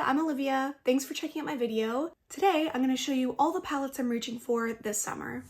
I'm Olivia. Thanks for checking out my video. Today, I'm going to show you all the palettes I'm reaching for this summer.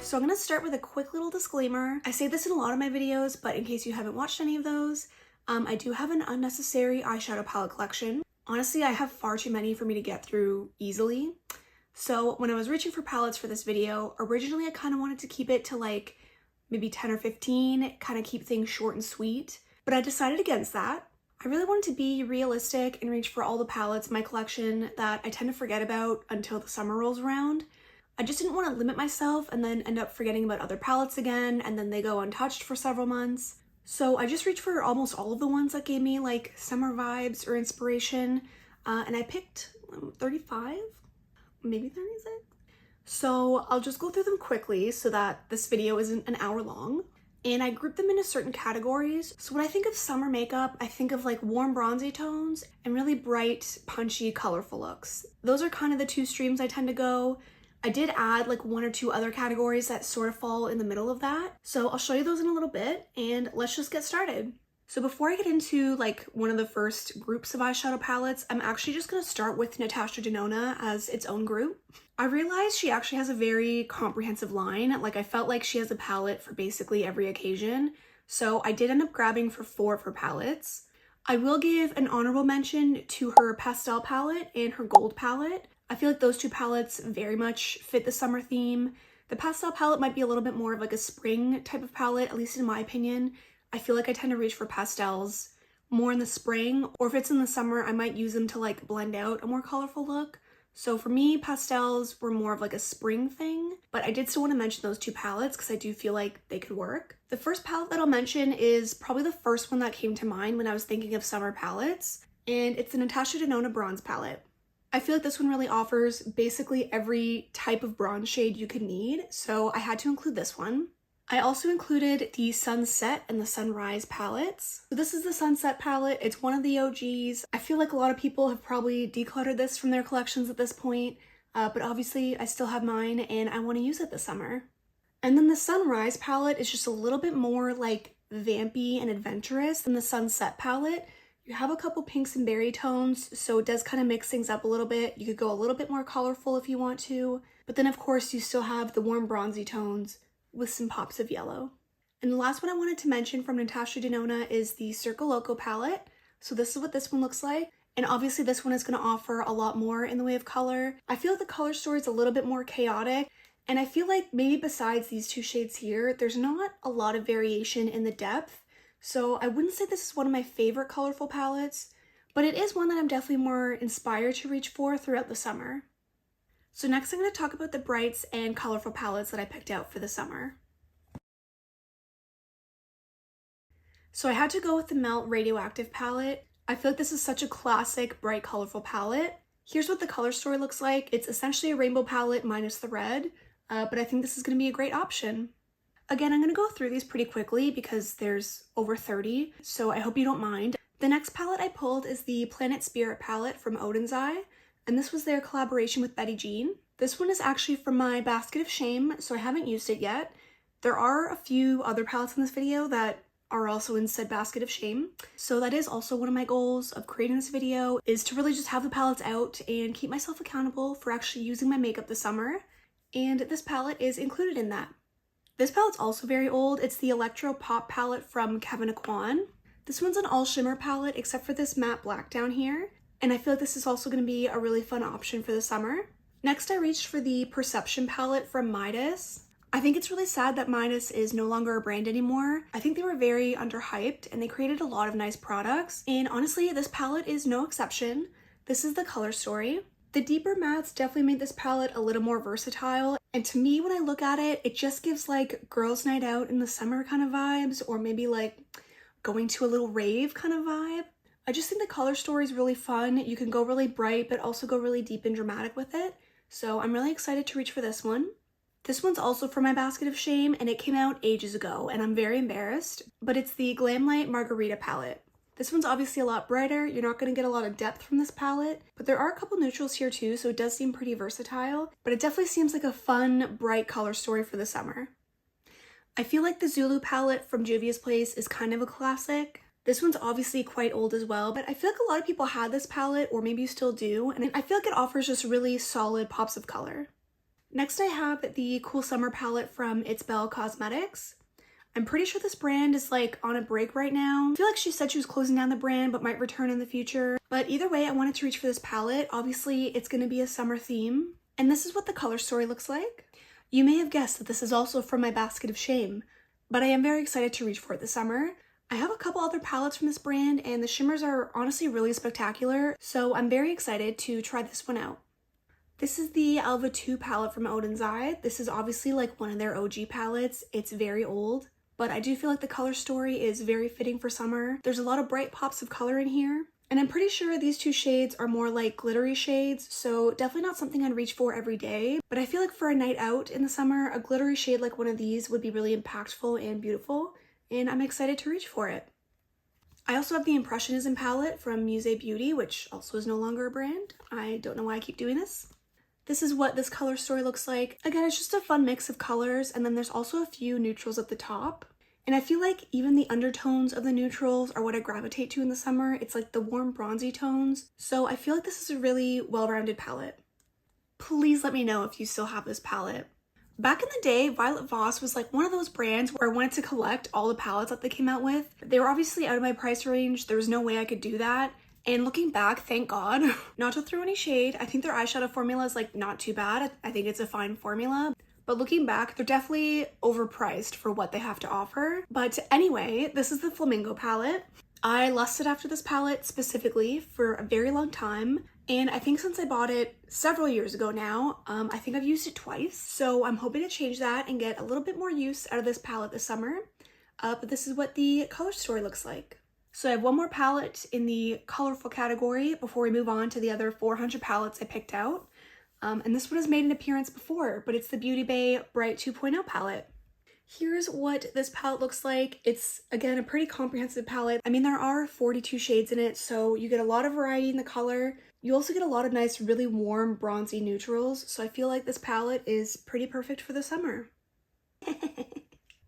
So I'm going to start with a quick little disclaimer. I say this in a lot of my videos, but in case you haven't watched any of those, I do have an unnecessary eyeshadow palette collection. Honestly, I have far too many for me to get through easily. So when I was reaching for palettes for this video, originally I kind of wanted to keep it to like maybe 10 or 15, kind of keep things short and sweet, but I decided against that. I really wanted to be realistic and reach for all the palettes in my collection that I tend to forget about until the summer rolls around. I just didn't want to limit myself and then end up forgetting about other palettes again, and then they go untouched for several months. So I just reached for almost all of the ones that gave me like summer vibes or inspiration, and I picked 35, maybe 36. So I'll just go through them quickly so that this video isn't an hour long. And I grouped them into certain categories. So when I think of summer makeup, I think of like warm bronzy tones and really bright, punchy, colorful looks. Those are kind of the two streams I tend to go. I did add like one or two other categories that sort of fall in the middle of that. So I'll show you those in a little bit, and let's just get started. So before I get into like one of the first groups of eyeshadow palettes, I'm actually just gonna start with Natasha Denona as its own group. I realized she actually has a very comprehensive line. Like I felt like she has a palette for basically every occasion. So I did end up grabbing for 4 of her palettes. I will give an honorable mention to her pastel palette and her gold palette. I feel like those two palettes very much fit the summer theme. The pastel palette might be a little bit more of like a spring type of palette, at least in my opinion. I feel like I tend to reach for pastels more in the spring, or if it's in the summer, I might use them to like blend out a more colorful look. So for me, pastels were more of like a spring thing, but I did still want to mention those two palettes because I do feel like they could work. The first palette that I'll mention is probably the first one that came to mind when I was thinking of summer palettes, and it's the Natasha Denona Bronze palette. I feel like this one really offers basically every type of bronze shade you could need, so I had to include this one. I also included the Sunset and the Sunrise palettes. So this is the Sunset palette. It's one of the OGs. I feel like a lot of people have probably decluttered this from their collections at this point, but obviously I still have mine and I want to use it this summer. And then the Sunrise palette is just a little bit more like vampy and adventurous than the Sunset palette. You have a couple pinks and berry tones, so it does kind of mix things up a little bit. You could go a little bit more colorful if you want to, but then of course you still have the warm bronzy tones with some pops of yellow. And the last one I wanted to mention from Natasha Denona is the Circo Loco palette. So this is what this one looks like. And obviously this one is going to offer a lot more in the way of color. I feel like the color story is a little bit more chaotic. And I feel like maybe besides these two shades here, there's not a lot of variation in the depth. So I wouldn't say this is one of my favorite colorful palettes, but it is one that I'm definitely more inspired to reach for throughout the summer. So next I'm going to talk about the brights and colorful palettes that I picked out for the summer. So I had to go with the Melt Radioactive palette. I feel like this is such a classic bright colorful palette. Here's what the color story looks like. It's essentially a rainbow palette minus the red, but I think this is going to be a great option. Again, I'm going to go through these pretty quickly because there's over 30, so I hope you don't mind. The next palette I pulled is the Planet Spirit palette from Odin's Eye, and this was their collaboration with Betty Jean. This one is actually from my basket of shame, so I haven't used it yet. There are a few other palettes in this video that are also in said basket of shame, so that is also one of my goals of creating this video, is to really just have the palettes out and keep myself accountable for actually using my makeup this summer, and this palette is included in that. This palette's also very old. It's the Electro Pop palette from Kevyn Aucoin. This one's an all shimmer palette except for this matte black down here, and I feel like this is also going to be a really fun option for the summer. Next, I reached for the Perception palette from Midas. I think it's really sad that Midas is no longer a brand anymore. I think they were very underhyped and they created a lot of nice products, and honestly, this palette is no exception. This is the color story. The deeper mattes definitely made this palette a little more versatile, and to me, when I look at it, it just gives like girls' night out in the summer kind of vibes, or maybe like going to a little rave kind of vibe. I just think the color story is really fun. You can go really bright, but also go really deep and dramatic with it. So I'm really excited to reach for this one. This one's also from my basket of shame, and it came out ages ago, and I'm very embarrassed, but it's the Glamlight Margarita palette. This one's obviously a lot brighter. You're not going to get a lot of depth from this palette, but there are a couple neutrals here too, so it does seem pretty versatile, but it definitely seems like a fun, bright color story for the summer. I feel like the Zulu palette from Juvia's Place is kind of a classic. This one's obviously quite old as well, but I feel like a lot of people had this palette, or maybe you still do, and I feel like it offers just really solid pops of color. Next I have the Cool Summer palette from It's Belle Cosmetics. I'm pretty sure this brand is like on a break right now. I feel like she said she was closing down the brand but might return in the future. But either way, I wanted to reach for this palette. Obviously, it's going to be a summer theme. And this is what the color story looks like. You may have guessed that this is also from my basket of shame, but I am very excited to reach for it this summer. I have a couple other palettes from this brand and the shimmers are honestly really spectacular, so I'm very excited to try this one out. This is the Elva 2 palette from Odin's Eye. This is obviously like one of their OG palettes. It's very old, but I do feel like the color story is very fitting for summer. There's a lot of bright pops of color in here, and I'm pretty sure these two shades are more like glittery shades, so definitely not something I'd reach for every day, but I feel like for a night out in the summer, a glittery shade like one of these would be really impactful and beautiful, and I'm excited to reach for it. I also have the Impressionism palette from Musée Beauty, which also is no longer a brand. I don't know why I keep doing this. This is what this color story looks like. Again, it's just a fun mix of colors, and then there's also a few neutrals at the top. And I feel like even the undertones of the neutrals are what I gravitate to in the summer. It's like the warm bronzy tones. So I feel like this is a really well-rounded palette. Please let me know if you still have this palette. Back in the day, Violet Voss was like one of those brands where I wanted to collect all the palettes that they came out with. They were obviously out of my price range. There was no way I could do that. And looking back, thank God. Not to throw any shade, I think their eyeshadow formula is like not too bad. I think it's a fine formula. But looking back, they're definitely overpriced for what they have to offer. But anyway, this is the Flamingo palette. I lusted after this palette specifically for a very long time. And I think since I bought it several years ago now, I think I've used it twice. So I'm hoping to change that and get a little bit more use out of this palette this summer. But this is what the color story looks like. So I have one more palette in the colorful category before we move on to the other 400 palettes I picked out. And this one has made an appearance before, but it's the Beauty Bay Bright 2.0 palette. Here's what this palette looks like. It's, again, a pretty comprehensive palette. I mean, there are 42 shades in it, so you get a lot of variety in the color. You also get a lot of nice, really warm, bronzy neutrals, so I feel like this palette is pretty perfect for the summer.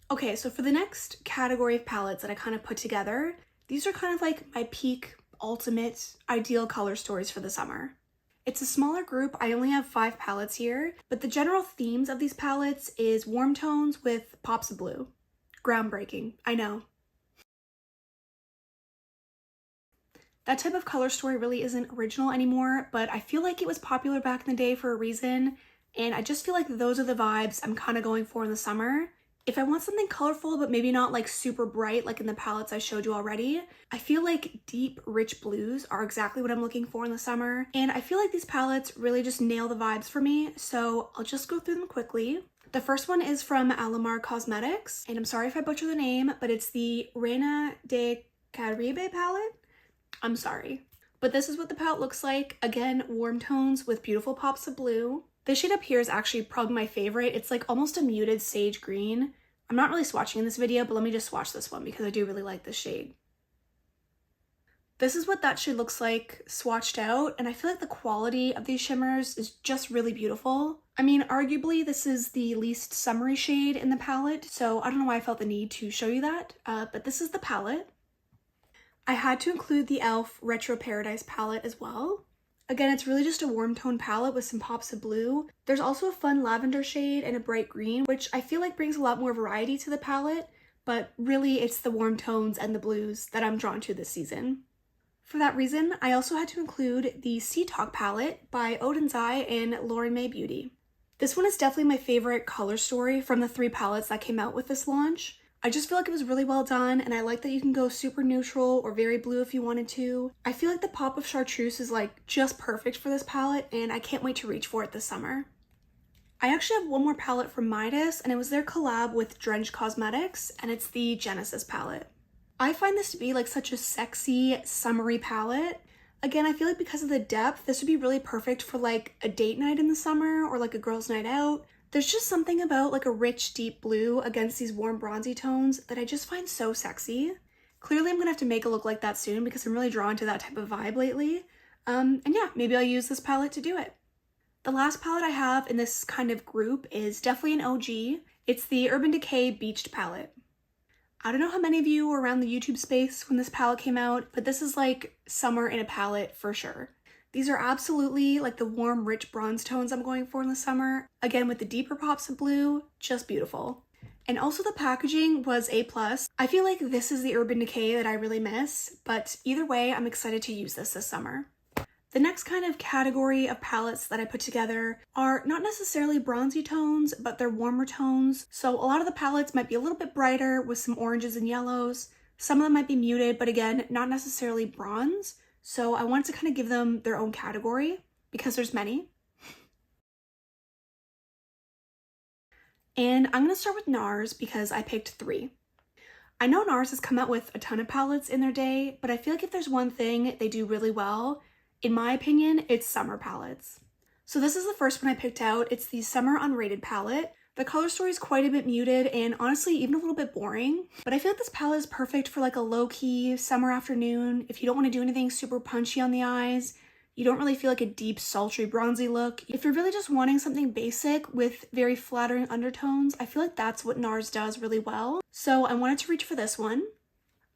Okay, so for the next category of palettes that I kind of put together, these are kind of like my peak, ultimate, ideal color stories for the summer. It's a smaller group, I only have 5 palettes here, but the general themes of these palettes is warm tones with pops of blue. Groundbreaking, I know. That type of color story really isn't original anymore, but I feel like it was popular back in the day for a reason, and I just feel like those are the vibes I'm kind of going for in the summer. If I want something colorful, but maybe not like super bright like in the palettes I showed you already, I feel like deep, rich blues are exactly what I'm looking for in the summer. And I feel like these palettes really just nail the vibes for me, so I'll just go through them quickly. The first one is from aaall Cosmetics, and I'm sorry if I butcher the name, but it's the Reina de Caribe palette. I'm sorry. But this is what the palette looks like. Again, warm tones with beautiful pops of blue. This shade up here is actually probably my favorite. It's like almost a muted sage green. I'm not really swatching in this video, but let me just swatch this one because I do really like this shade. This is what that shade looks like swatched out, and I feel like the quality of these shimmers is just really beautiful. I mean, arguably this is the least summery shade in the palette, so I don't know why I felt the need to show you that, but this is the palette. I had to include the e.l.f. Retro Paradise palette as well. Again, it's really just a warm tone palette with some pops of blue. There's also a fun lavender shade and a bright green, which I feel like brings a lot more variety to the palette, but really it's the warm tones and the blues that I'm drawn to this season. For that reason, I also had to include the Sea Talk palette by Odin's Eye and Lauren May Beauty. This one is definitely my favorite color story from the 3 palettes that came out with this launch. I just feel like it was really well done, and I like that you can go super neutral or very blue if you wanted to. I feel like the pop of chartreuse is like just perfect for this palette, and I can't wait to reach for it this summer. I actually have one more palette from Midas, and it was their collab with Drench Cosmetics, and it's the Genesis palette. I find this to be like such a sexy, summery palette. Again, I feel like because of the depth, this would be really perfect for like a date night in the summer or like a girls' night out. There's just something about like a rich, deep blue against these warm bronzy tones that I just find so sexy. Clearly, I'm gonna have to make it look like that soon because I'm really drawn to that type of vibe lately. And yeah, maybe I'll use this palette to do it. The last palette I have in this kind of group is definitely an OG. It's the Urban Decay Beached palette. I don't know how many of you were around the YouTube space when this palette came out, but this is like summer in a palette for sure. These are absolutely like the warm, rich bronze tones I'm going for in the summer. Again, with the deeper pops of blue, just beautiful. And also the packaging was A+. I feel like this is the Urban Decay that I really miss, but either way, I'm excited to use this summer. The next kind of category of palettes that I put together are not necessarily bronzy tones, but they're warmer tones. So a lot of the palettes might be a little bit brighter with some oranges and yellows. Some of them might be muted, but again, not necessarily bronze. So I wanted to kind of give them their own category because there's many. And I'm going to start with NARS because I picked 3. I know NARS has come out with a ton of palettes in their day, but I feel like if there's one thing they do really well, in my opinion, it's summer palettes. So this is the first one I picked out. It's the Summer Unrated palette. The color story is quite a bit muted and honestly even a little bit boring, but I feel like this palette is perfect for like a low-key summer afternoon if you don't want to do anything super punchy on the eyes. You don't really feel like a deep, sultry, bronzy look. If you're really just wanting something basic with very flattering undertones, I feel like that's what NARS does really well. So I wanted to reach for this one.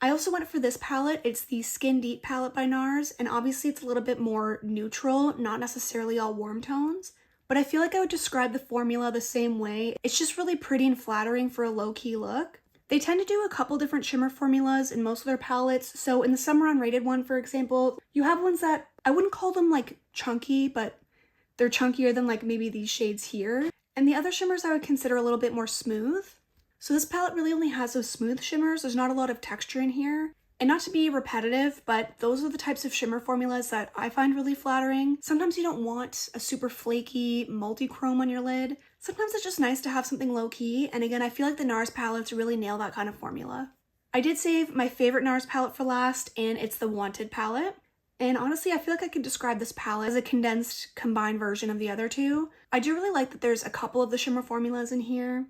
I also went for this palette. It's the Skin Deep palette by NARS, and obviously it's a little bit more neutral, not necessarily all warm tones, but I feel like I would describe the formula the same way. It's just really pretty and flattering for a low-key look. They tend to do a couple different shimmer formulas in most of their palettes, so in the Summer Unrated one, for example, you have ones that, I wouldn't call them like chunky, but they're chunkier than like maybe these shades here, and the other shimmers I would consider a little bit more smooth. So this palette really only has those smooth shimmers. There's not a lot of texture in here. And not to be repetitive, but those are the types of shimmer formulas that I find really flattering. Sometimes you don't want a super flaky multi-chrome on your lid. Sometimes it's just nice to have something low-key. And again, I feel like the NARS palettes really nail that kind of formula. I did save my favorite NARS palette for last, and it's the Wanted palette. And honestly, I feel like I could describe this palette as a condensed, combined version of the other two. I do really like that there's a couple of the shimmer formulas in here.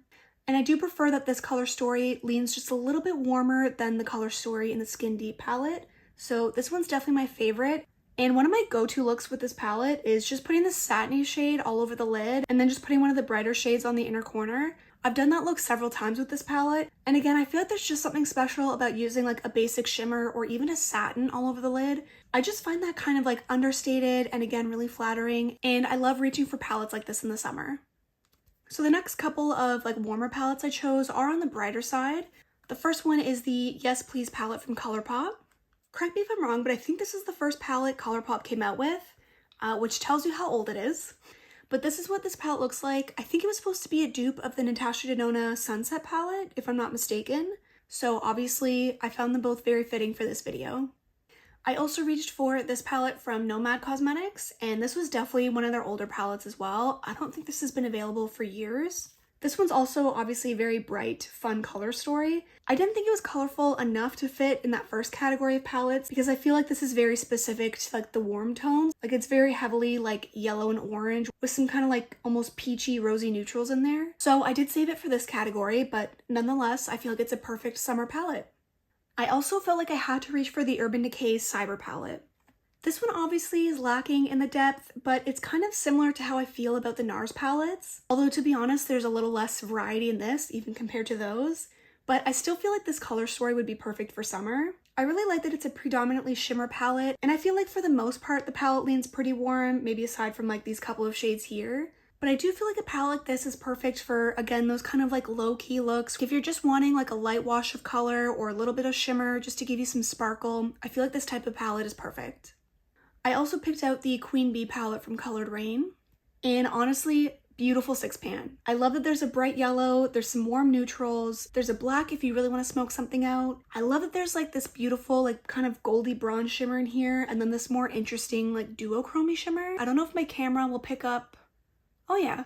And I do prefer that this color story leans just a little bit warmer than the color story in the Skin Deep palette. So this one's definitely my favorite. And one of my go-to looks with this palette is just putting the satiny shade all over the lid and then just putting one of the brighter shades on the inner corner. I've done that look several times with this palette. And again, I feel like there's just something special about using like a basic shimmer or even a satin all over the lid. I just find that kind of like understated and again, really flattering. And I love reaching for palettes like this in the summer. So the next couple of like warmer palettes I chose are on the brighter side. The first one is the Yes Please palette from ColourPop. Correct me if I'm wrong, but I think this is the first palette ColourPop came out with, which tells you how old it is. But this is what this palette looks like. I think it was supposed to be a dupe of the Natasha Denona Sunset palette, if I'm not mistaken. So obviously I found them both very fitting for this video. I also reached for this palette from Nomad Cosmetics, and this was definitely one of their older palettes as well. I don't think this has been available for years. This one's also obviously a very bright, fun color story. I didn't think it was colorful enough to fit in that first category of palettes because I feel like this is very specific to like the warm tones. Like it's very heavily like yellow and orange with some kind of like almost peachy, rosy neutrals in there. So I did save it for this category, but nonetheless, I feel like it's a perfect summer palette. I also felt like I had to reach for the Urban Decay Cyber palette. This one obviously is lacking in the depth, but it's kind of similar to how I feel about the NARS palettes. Although to be honest, there's a little less variety in this, even compared to those. But I still feel like this color story would be perfect for summer. I really like that it's a predominantly shimmer palette, and I feel like for the most part, the palette leans pretty warm, maybe aside from like these couple of shades here. But I do feel like a palette like this is perfect for, again, those kind of like low-key looks. If you're just wanting like a light wash of color or a little bit of shimmer just to give you some sparkle, I feel like this type of palette is perfect. I also picked out the Queen Bee palette from Colored Rain, and honestly, beautiful six pan. I love that there's a bright yellow, there's some warm neutrals, there's a black if you really want to smoke something out. I love that there's like this beautiful like kind of goldy bronze shimmer in here, and then this more interesting like duochrome shimmer. I don't know if my camera will pick up. Oh yeah.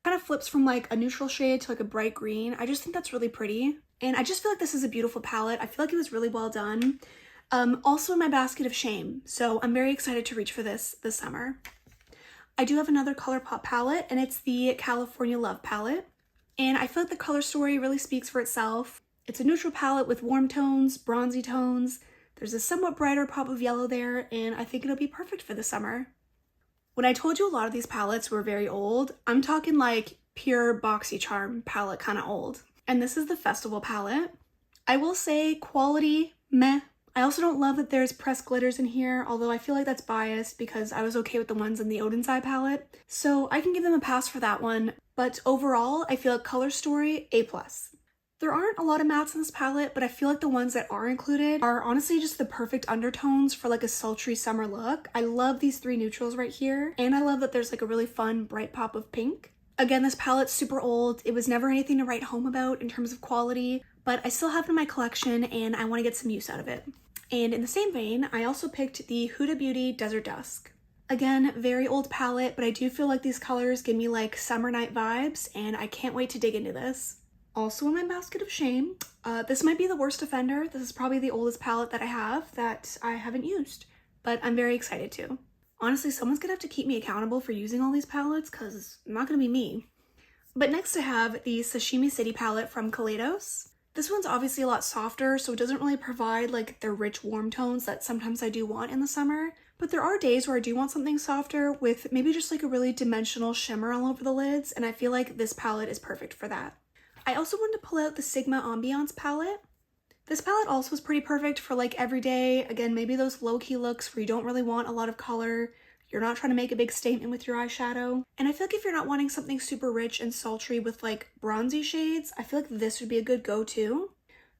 Kind of flips from like a neutral shade to like a bright green. I just think that's really pretty. And I just feel like this is a beautiful palette. I feel like it was really well done. Also in my basket of shame. So I'm very excited to reach for this summer. I do have another ColourPop palette, and it's the California Love palette. And I feel like the color story really speaks for itself. It's a neutral palette with warm tones, bronzy tones. There's a somewhat brighter pop of yellow there, and I think it'll be perfect for the summer. When I told you a lot of these palettes were very old, I'm talking like pure BoxyCharm palette, kind of old. And this is the Festival palette. I will say quality, meh. I also don't love that there's pressed glitters in here, although I feel like that's biased because I was okay with the ones in the Odensai palette. So I can give them a pass for that one, but overall, I feel like color story, A+. There aren't a lot of mattes in this palette, but I feel like the ones that are included are honestly just the perfect undertones for like a sultry summer look. I love these three neutrals right here, and I love that there's like a really fun bright pop of pink. Again, this palette's super old. It was never anything to write home about in terms of quality, but I still have it in my collection and I want to get some use out of it. And in the same vein, I also picked the Huda Beauty Desert Dusk. Again, very old palette, but I do feel like these colors give me like summer night vibes, and I can't wait to dig into this. Also in my basket of shame, this might be the worst offender. This is probably the oldest palette that I have that I haven't used, but I'm very excited to. Honestly, someone's gonna have to keep me accountable for using all these palettes because it's not gonna be me. But next I have the Sashimi City palette from Kaleidos. This one's obviously a lot softer, so it doesn't really provide like the rich warm tones that sometimes I do want in the summer. But there are days where I do want something softer with maybe just like a really dimensional shimmer all over the lids, and I feel like this palette is perfect for that. I also wanted to pull out the Sigma Ambiance palette. This palette also is pretty perfect for like everyday, again, maybe those low-key looks where you don't really want a lot of color, you're not trying to make a big statement with your eyeshadow. And I feel like if you're not wanting something super rich and sultry with like bronzy shades, I feel like this would be a good go-to.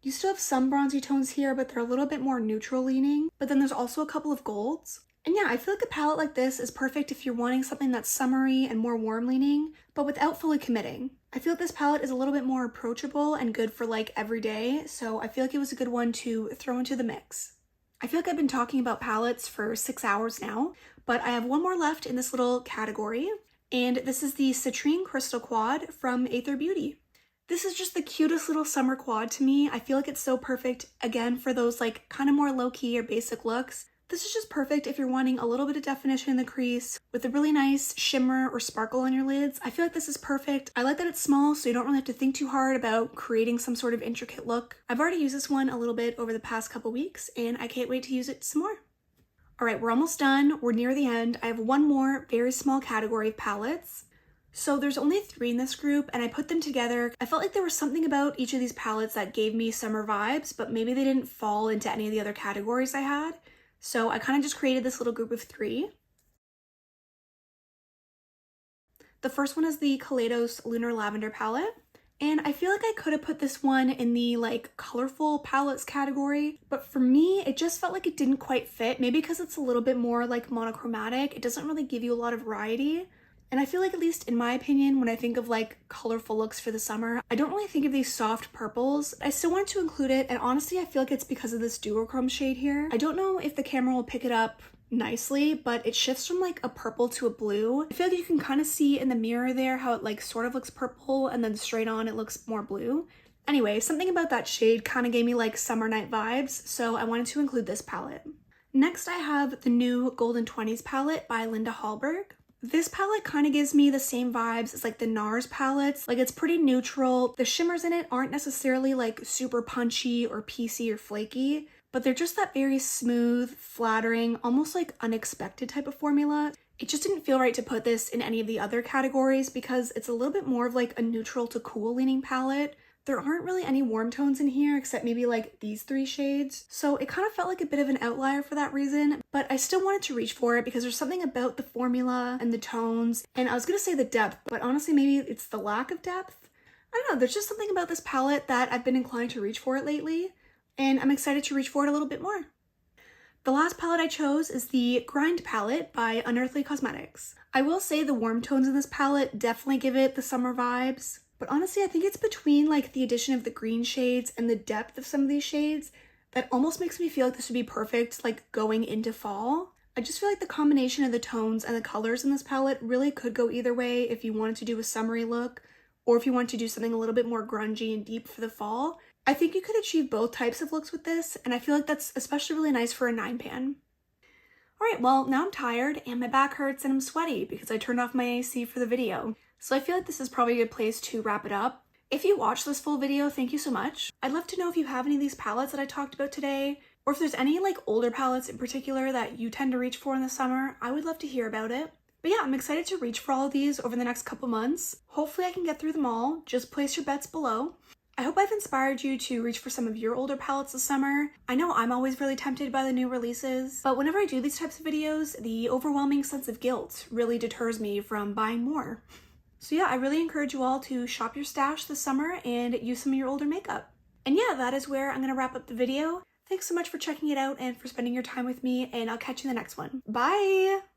You still have some bronzy tones here, but they're a little bit more neutral leaning, but then there's also a couple of golds. And yeah, I feel like a palette like this is perfect if you're wanting something that's summery and more warm leaning, but without fully committing. I feel like this palette is a little bit more approachable and good for like every day, so I feel like it was a good one to throw into the mix. I feel like I've been talking about palettes for 6 hours now, but I have one more left in this little category, and this is the Citrine Crystal Quad from Aether Beauty. This is just the cutest little summer quad to me. I feel like it's so perfect, again, for those like kind of more low-key or basic looks. This is just perfect if you're wanting a little bit of definition in the crease with a really nice shimmer or sparkle on your lids. I feel like this is perfect. I like that it's small, so you don't really have to think too hard about creating some sort of intricate look. I've already used this one a little bit over the past couple weeks, and I can't wait to use it some more. All right, we're almost done. We're near the end. I have one more very small category of palettes. So there's only 3 in this group, and I put them together. I felt like there was something about each of these palettes that gave me summer vibes, but maybe they didn't fall into any of the other categories I had. So I kind of just created this little group of 3. The first one is the Kaleidos Lunar Lavender palette. And I feel like I could have put this one in the like colorful palettes category, but for me, it just felt like it didn't quite fit. Maybe because it's a little bit more like monochromatic. It doesn't really give you a lot of variety. And I feel like, at least in my opinion, when I think of like colorful looks for the summer, I don't really think of these soft purples. I still wanted to include it, and honestly, I feel like it's because of this duochrome shade here. I don't know if the camera will pick it up nicely, but it shifts from like a purple to a blue. I feel like you can kind of see in the mirror there how it like sort of looks purple and then straight on it looks more blue. Anyway, something about that shade kind of gave me like summer night vibes, so I wanted to include this palette. Next, I have the new Golden 20s palette by Linda Hallberg. This palette kind of gives me the same vibes as like the NARS palettes. Like, it's pretty neutral. The shimmers in it aren't necessarily like super punchy or piecey or flaky, but they're just that very smooth, flattering, almost like unexpected type of formula. It just didn't feel right to put this in any of the other categories because it's a little bit more of like a neutral to cool leaning palette. There aren't really any warm tones in here except maybe like these 3 shades. So it kind of felt like a bit of an outlier for that reason, but I still wanted to reach for it because there's something about the formula and the tones, and I was gonna say the depth, but honestly maybe it's the lack of depth. I don't know, there's just something about this palette that I've been inclined to reach for it lately, and I'm excited to reach for it a little bit more. The last palette I chose is the Grind palette by Unearthly Cosmetics. I will say the warm tones in this palette definitely give it the summer vibes. But honestly, I think it's between like the addition of the green shades and the depth of some of these shades that almost makes me feel like this would be perfect like going into fall. I just feel like the combination of the tones and the colors in this palette really could go either way if you wanted to do a summery look or if you wanted to do something a little bit more grungy and deep for the fall. I think you could achieve both types of looks with this, and I feel like that's especially really nice for a 9-pan. Alright, well, now I'm tired and my back hurts and I'm sweaty because I turned off my AC for the video. So I feel like this is probably a good place to wrap it up. If you watched this full video, thank you so much. I'd love to know if you have any of these palettes that I talked about today, or if there's any like older palettes in particular that you tend to reach for in the summer. I would love to hear about it. But yeah, I'm excited to reach for all of these over the next couple months. Hopefully I can get through them all. Just place your bets below. I hope I've inspired you to reach for some of your older palettes this summer. I know I'm always really tempted by the new releases, but whenever I do these types of videos, the overwhelming sense of guilt really deters me from buying more. So yeah, I really encourage you all to shop your stash this summer and use some of your older makeup. And yeah, that is where I'm gonna wrap up the video. Thanks so much for checking it out and for spending your time with me, and I'll catch you in the next one. Bye!